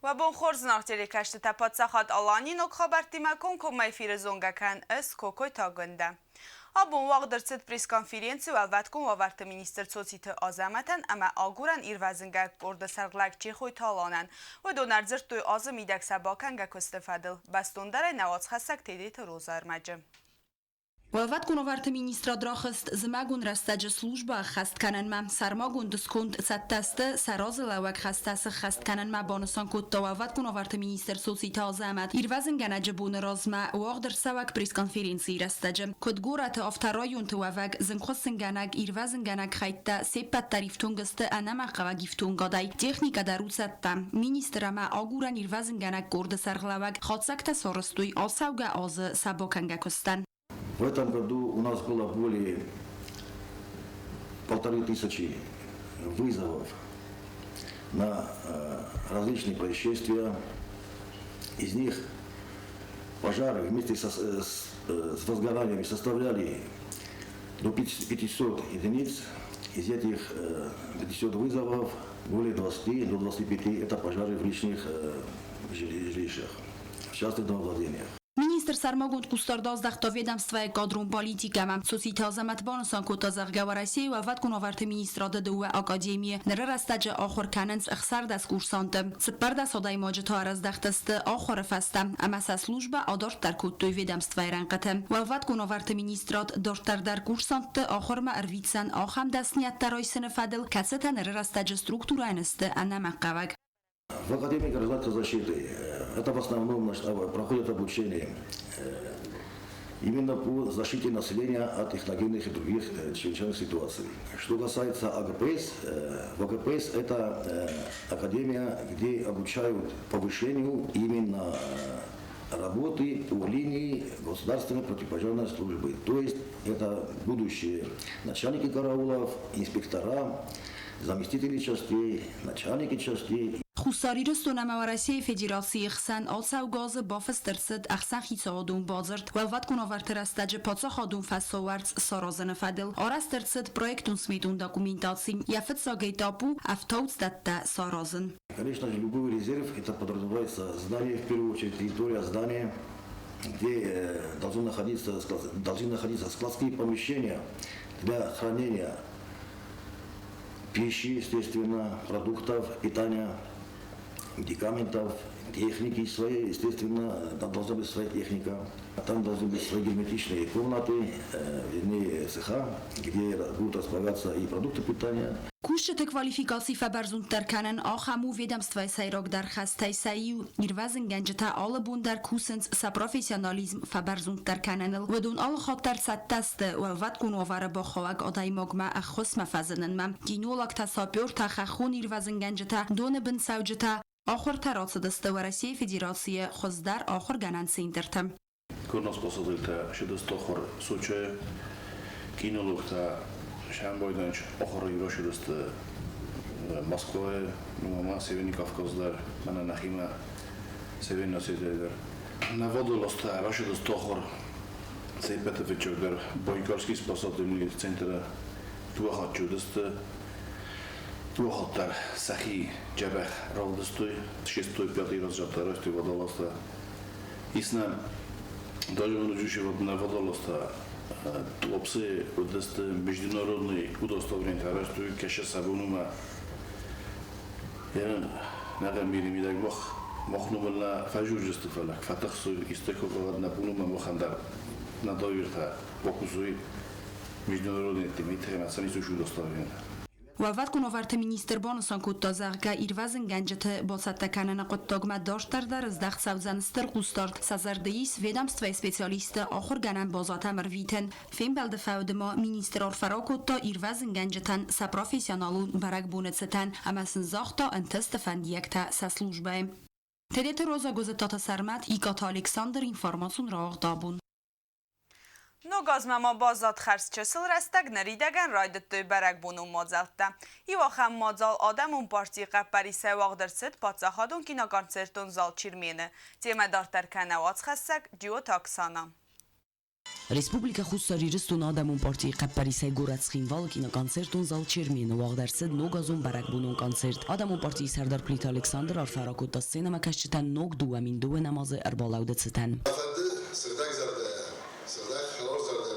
و بون خورز نارتیلی کشت تپات سخات آلانی نک خبر تیمه کن که میفیر زونگه کن اس کوکوی تا گنده. آبون واقع در صد پریس کنفرانسی و البته کن و ورت مینیستر سوسیت آزمتن اما آگورن ایروازنگه گرد سرگلک چی خوی تالانن و دو نرزرد توی آزم ایدک سباکنگه کستفادل بستوندره نواز خسک تیدیت روزار مجم. Валват куноварта министра драхаст змагун растаджа служба хаст канан ма сармагун дискунд саттасты саразлавак хастас хаст канан ма бонусан кутта валват куноварта министр социта азамат ирвазен ганаджа бун разма вагдр савак пресс конференции растаджа кодгурат афтараюн тувак зинхосен ганаг ирвазен ганаг хайтта сепат тарифтунгасты анама қава гифтунгадай техника дарусатта министра ма агуран ирвазен ганаг горда сарглавак хатсакта соростуй асауга аз сабоканга костан. В этом году у нас было более 1500 вызовов на различные происшествия. Из них пожары вместе с возгораниями составляли до 500 единиц. Из этих 500 вызовов более 20 до 25 это пожары в личных жилищах, в частных домовладениях. Министр Сармагунд кустардоздах ведомства кадрун политикама социта азамат бонусан кутазах гавараси و وقت کنوارت مینیستر دو اکادمی نررستاج آخر کننس اخسر دست کورسانت سپر دست آدای ماجت از دختست آخر فستم اما سلوجبه آدارت در کتوی ведомства رنقتم و وقت کنوارت مینیسترات دارتر در کورسانت آخر ما ارویتسن آخم دست نیت ترایسن فدل کسات نررستاج структура انست انم قوگ. В Академии гражданской защиты это в основном проходит обучение именно по защите населения от техногенных и других чрезвычайных ситуаций. Что касается АГПС, в АГПС это академия, где обучают повышению именно работы по линии государственной противопожарной службы. То есть это будущие начальники караулов, инспектора, заместители частей, начальники частей. خوستاری رستون موارسی فدراسی خسن آسا و گاز بافست درصد اخسن خیسادون بازرد و وقت کناورت رستج پاتسا خادون فساورت سارازن فدل آرس درصد پرویکتون سمیدون документации яфет сагейтапу автоуц датта саразен. Конечно же, любой резерв это подразумевается здание, в первую очередь территория здания, где должны находиться складские помещения для хранения пищи, естественно, продуктов, питания, медикаментов, техники своей, естественно, там должна быть своя техника. Там должны быть свои герметичные комнаты, вернее, цеха, где будут располагаться и продукты питания. Куште квалификации фабарзун терканен ахаму ведомства сайрок дар хастай саю ирвазен генжта албун дар кусенс са профессионализм фабарзун терканен ودون ال خاطر ستست و وقت کنوار با خواگ آدای مگما اخص مفزنن مم گینولک تصابیر تخخون irvazен گنجتا دون بن سوجتا آخر تراص دست و رسی فدراسی خزدار آخر گنن سیندرتم. Kod posodilta še dostohor slučaje kinologta Šambojdanić ohor igroši dosta Moskove, imamo Severni Kafkazdar, mana nahima Severni Osjetidar. Na vodolosta roši dostohor Sejpetovićevdar bojkarski sposobni centra tuahatču dosta tuahattar sahi jabah ravdostoj 6-5 rozžatar roši vodolosta. Isna Дальше живот на водолоста топсы от международный удостоверение арестуют кеше сабунума я нага мири даг мохнумла фажужест фалак фатахсу истекова на пунума мохандар на доверта покусуй международный тимитема санису удостоверение. و وقت کنوارت مینیستر بانوسان کتازاق که ایروازن گنجت با ستکنن قطعگمه داشتر در از دخت سوزنستر قوستارد سازردهیس ведомства специалист آخر گنن بازاتا مرویتن فیم بلد فودما مینیستر آرفرا کتا ایروازن گنجتن سا پروفیسیونالون برگ بونتستن اما سنزاختا انتست فندیکتا سا سلوجبه. تدیت روزا گزتاتا سرمت ایکات الکساندر اینفارماسون را آغدابون. نو گازمما بازاد خرس چسل رستگ نریدگن رایدت دوی برگ بونون مازلتا. ای واخم مازال آدمون پارتی قبری سه واق درست پاتزا خادون که نگانسرتون زال چیرمینه. تیمه دارتر کنوات خستگ جیو تاکسانا. Respublika Xussarîristûn Adamûn Partiyê Qepperîsê Goretzxînval kînokonsertûn zal Çêrmîn Wagdersid Nogazûn Berekbûnûn konsert Adamûn Partiyê Serdar Plît Alexander ar Ferakût da sînemakeşçiten Nog duwemîn duwê nemazê erbalaw ditsiten. سردك زرده سردك خلاص زرده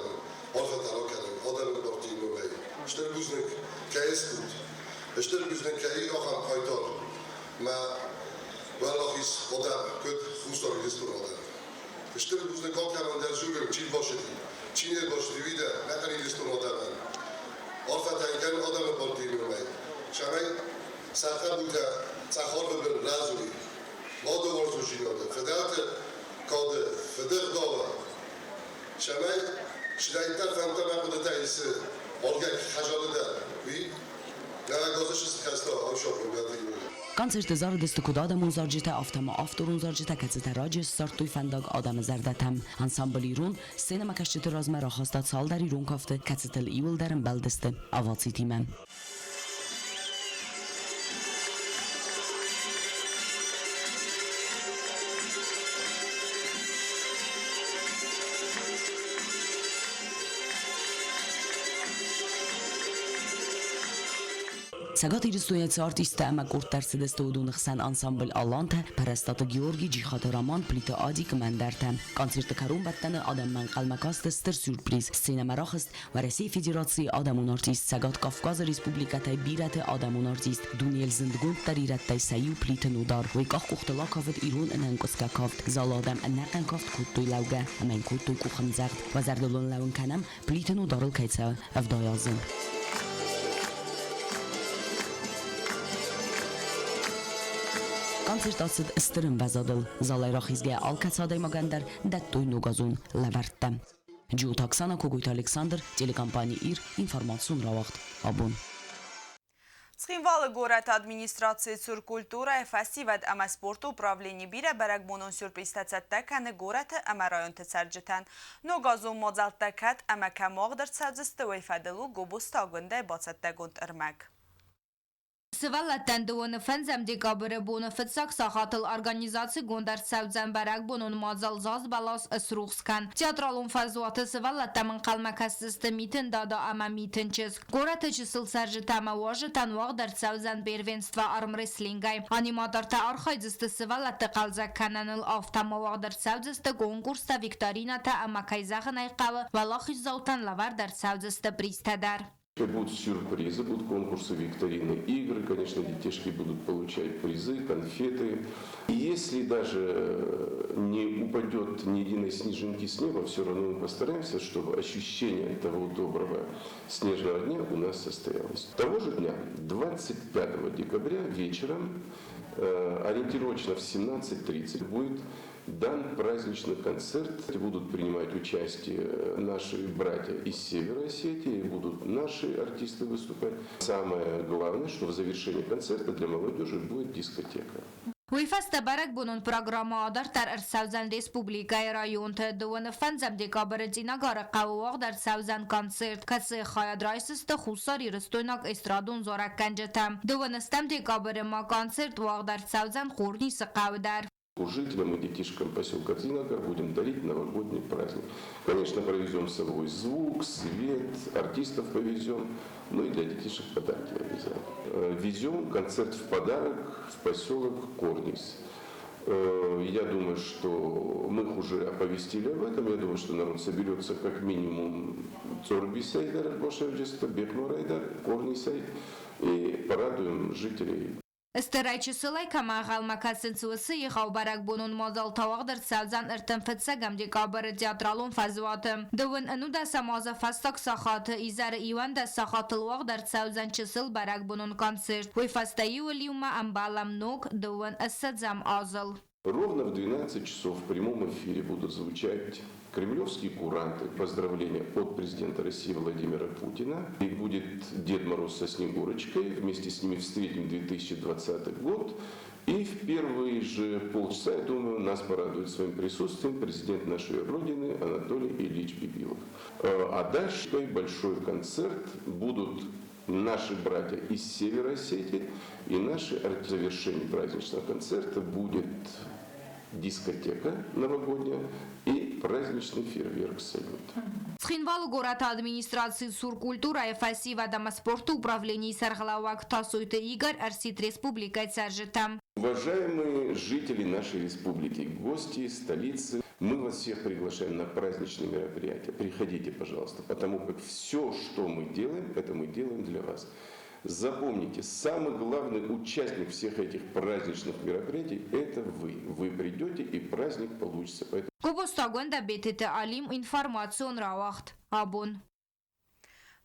عرفت علاقه كلام آدم بارتی نوعی اشتر بزنک کیس بود اشتر بزنک کی آخر خایتار ما ولاخیس آدم کد خوستاری دستور آدم اشتر بزنک آکران در جوگل چیل باشدی چینه باشدی ویده نکنی دستور آدم عرفت اینکن آدم بارتی نوعی شمای سرخه بوده سخار ببر رازوی ماده ورزوشی داده فدات کاده فدق داوه شمای شدایتر فهمتا مقوده تاییسه آلگک خجاله در وی نوگازش سخسته ها شاپن بیاده Konsertê zar distikuda Adamûn zarcîte aftema aftorûn zarcîte kecite racê sartûy fendag Adem zerdetem. Ansambelî rûn sînemakeşçîtê razme raxasta salderî rûn kafte kecitil îwil derin beldiste avacî tîmen. Sagat îristûyê artîste emek kurt dersi destûdûn xsen ansambl Alante perestata Georgî Cîxateraman plîta adî kimenderte. Konsertê kerûn bettene Adem menqelmekaste stir sürpriz sînemera xist weresî Federasyê Adamûn Artîst Sagat Kafkaz Respublikatê bîretê Adamûn Artîst Duniyel zindgûn terîretê seyû plîtin ûdar wê gax kuxtila kafet îrûn inen kuske kaft zal Adem neqen kaft kutûy lewge emen kutûy ku ximzert ve zerdilûn lewin kenem plîtin û daril keyse ev dayazin. Konzert asid istirin vezadil, zalay raxizge alkatsadey magender dettoy nogazun leverte. Ciu taksana Koguyt Alexander, telekampani ir, informasyon ravaxt, abun. Схинвалы город администрации цур культура фестиваль ама спорту управление бире берегбунун сюрпристацетте кане город ама район тецерджетен. Но газу модзалтекет ама камагдр цадзисте вейфаделу губуста гунде бацетте гунд ирмек. Сывалаттан дуоны фензем декабры буны фитсак сахатыл организации гондар савзан барак бунун мазал заз балас ысрухскан. Театралун фазуаты сывалаттамын қалмакасысты митин дада ама митинчиз. Гораты чысыл саржы тама важы танвағдар савзан первенства армреслингай. Аниматорта архайдысты сывалатты қалзак кананыл автама вағдар савзысты конкурста викторината ама кайзағын айқавы валахиш заутан лавардар савзысты пристадар. Будут сюрпризы, будут конкурсы, викторины, игры. Конечно, детишки будут получать призы, конфеты. И если даже не упадет ни единой снежинки с неба, все равно мы постараемся, чтобы ощущение того доброго снежного дня у нас состоялось. Того же дня, 25 декабря вечером, ориентировочно в 17:30 будет дан праздничный концерт. Будут принимать участие наши братья из Севера Осетии, будут наши артисты выступать. Самое главное, что в завершении концерта для молодежи будет дискотека. ویفست برک بونون پروگرام آدر در ارسوزن ریسپوبلیکای رایون تدوان فنزم دیکابر دینگار قواق در سوزن کنسرت کسی خواهد رایسست خوصاری رستویناک استرادون زورک کنجتم دوان استم دیکابر ما کنسرت واق در سوزن خورنی سقاودر Жителям и детишкам поселка Зиногар будем дарить новогодний праздник. Конечно, провезем с собой звук, свет, артистов повезем, ну и для детишек подарки обязательно. Везем концерт в подарок в поселок Корнис. Я думаю, что мы их уже оповестили об этом. Я думаю, что народ соберется как минимум Цорбисайдар, Бошевджеста, Бехнорайдар, Корнисай и порадуем жителей. استرایچ سلای کماغال مکاسن سوسی خو برک بونون مازال تواق در سوزن ارتم فتسگم دیکابر تیاترالون فزواتم دوون انو دا سماز فستاک ساخات ایزار ایوان دا ساخات الواق در سوزن چسل برک بونون کنسرت وی فستایی ولیوم امبالم نوک دوون اسدزم آزل. Ровно в 12 часов в прямом эфире будут звучать кремлевские куранты, поздравления от президента России Владимира Путина. И будет Дед Мороз со Снегурочкой, вместе с ними встретим 2020 год. И в первые же полчаса, я думаю, нас порадует своим присутствием президент нашей Родины Анатолий Ильич Бибилов. А дальше большой концерт будут наши братья из Севера Осетии, и наше завершение праздничного концерта будет дискотека новогодняя и праздничный фейерверк салют. Схинвал город администрации Суркультура ФСИ в Спорту управлении Саргалавак Тасуйта Игорь Арсит Республика Царжита. Уважаемые жители нашей республики, гости столицы, мы вас всех приглашаем на праздничные мероприятия. Приходите, пожалуйста, потому как все, что мы делаем, это мы делаем для вас. Запомните, самый главный участник всех этих праздничных мероприятий – это вы. Вы придете, и праздник получится. Поэтому... Кубостагонда бетите алим информацион равахт. Абон.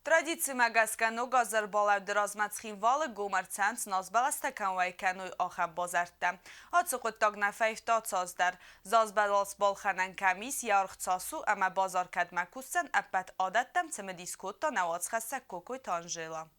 Традиции магазкану газар балав дразмацхин валы гумарцанц назбаластакан вайкануй ахаб базартта. Ацуқуттаг нафайфта цаздар. Зазбалас балханан камис ярхцасу ама базар кадмакустан аппат адаттам цимедискутта навацхасак кукуй танжела.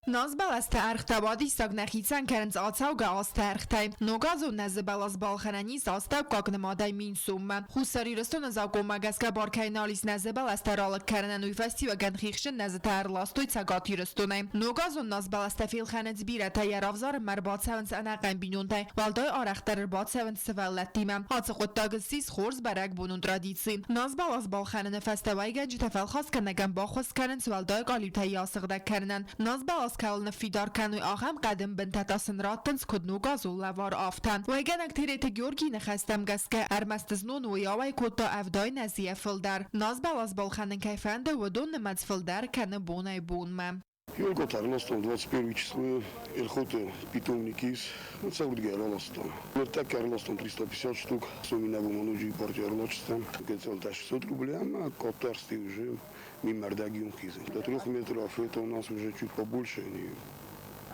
Naz balasta arxtabadi stagnaxitsan kerens atsav gaasta arxtay. Nogazu naz balas balxanani sastav kagnamaday min summa. Xusari rastona zavgo magaska barkaynalis naz balasta ralak karanan ufasti ve ganxixshin naz tarlastoy tsagati rastona. Nogazu naz balasta filxanets bira tayaravzar marbat savans anaqan binuntay. Valday araxtar bat savans savallattima. Atsuqottag sis xorz barak bunun traditsi. Naz balas balxanan fastavay ganj tafal khas kanagan baxos kerens valday qalibtay yasıqda karanan. Naz balas کالن فیدار کنوی آخام قدم بنتاتاسن راتنس کدنو گازو لوار آفتن و اگه نکتیره تگیورگی نخستم گس که ارمستزنون و یاوی کتا افدای نزیه فلدر ناز بالاز بالخانن کیفنده و دون نمدز فلدر کنه بونه بون مم Юлко Тарлостон 21 число Элхоте питомникис целый Герлостон. Вот так Герлостон 350 штук. Сумина бумануджи партия Орлочстан. Где-то 600 рублей, а Котарсты уже мимо Ардагион кизы. До 3 метров это у нас уже чуть побольше,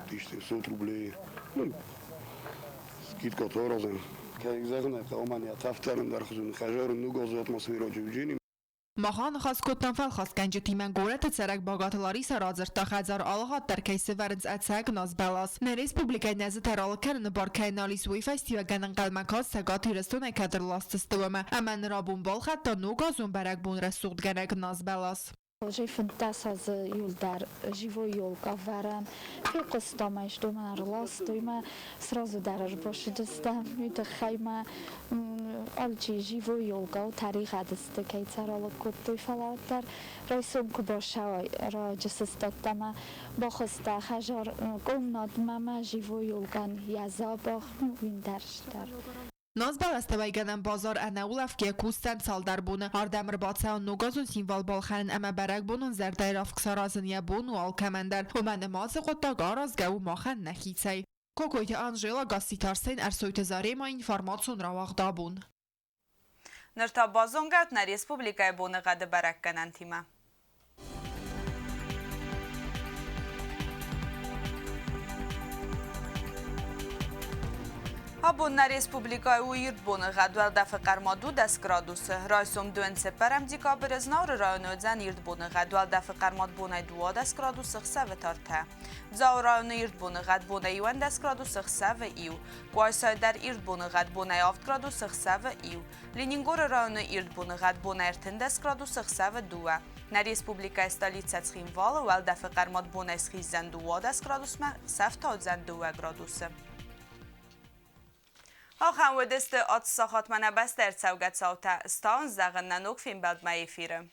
1700 рублей. Ну, скидка тоже. Как загнать, а у меня тафтарен дархзун хажарен нугозу атмосфера джуджини. ماخان خاص کتن فل خاص کنج تیمن گورت تسرک باگاتلاری سرازر تا خزار آلهات در کیس ورنز اتساق ناز بلاس نه ریسپوبلیکای نزد ترال کرن بارکای نالیس وی فستیو گنن قلمکاس سگاتی رستونه کدر لاستستومه امن رابون بال خط تا نوگازون برک بون رسوخت گنگ ناز بلاس Že fantasaz юлдар живой ёлка варам фикостама что на роласто има сразу дараж боши дастам это хайма алчи живой ёлка тарих адаст кай царала коттой фалатар райсом кубаша раджастатама бахоста хажар комнат мама живой ёлкан язабах виндарштар ناز بالستوی گنن بازار اناولف که کوستن سال در بونه آردمر باتسا و نوگازون سیموال بالخرن اما برگ بونون زردای رافک سارازنیه بون و آلکمندر و من ماز قطا گاراز گو ماخن نخیتسی کوکویت آنجیلا گاستیتارسین ارسویت زاره ما اینفارماتسون رواق دابون نرتا بازونگت نه ریسپوبلیکای بونه قد برک گنن تیمه Абон на республикай уйрт боны гадвал дафы кармаду дас градусы. Райсом дуэн сепарам декабрь знавры району дзан ирт боны гадвал дафы кармад бонай 2 дас градусы хсавы тарта. Дзау району ирт боны гад бонай 1 дас градусы хсавы ию. Гуайсайдар ирт боны гад бонай 7 градусы хсавы ию. Ленингоры району ирт боны гад бонай 1 дас градусы хсавы 2. На республикай столица Цхинвала вал дафы кармад бонай схизан 2 дас градусма хсав тадзан 2 градусы. آخر و دست آت ساخت منه بست در سوگت ساوته استان زغن ننوک فیلم بلد مایی فیره.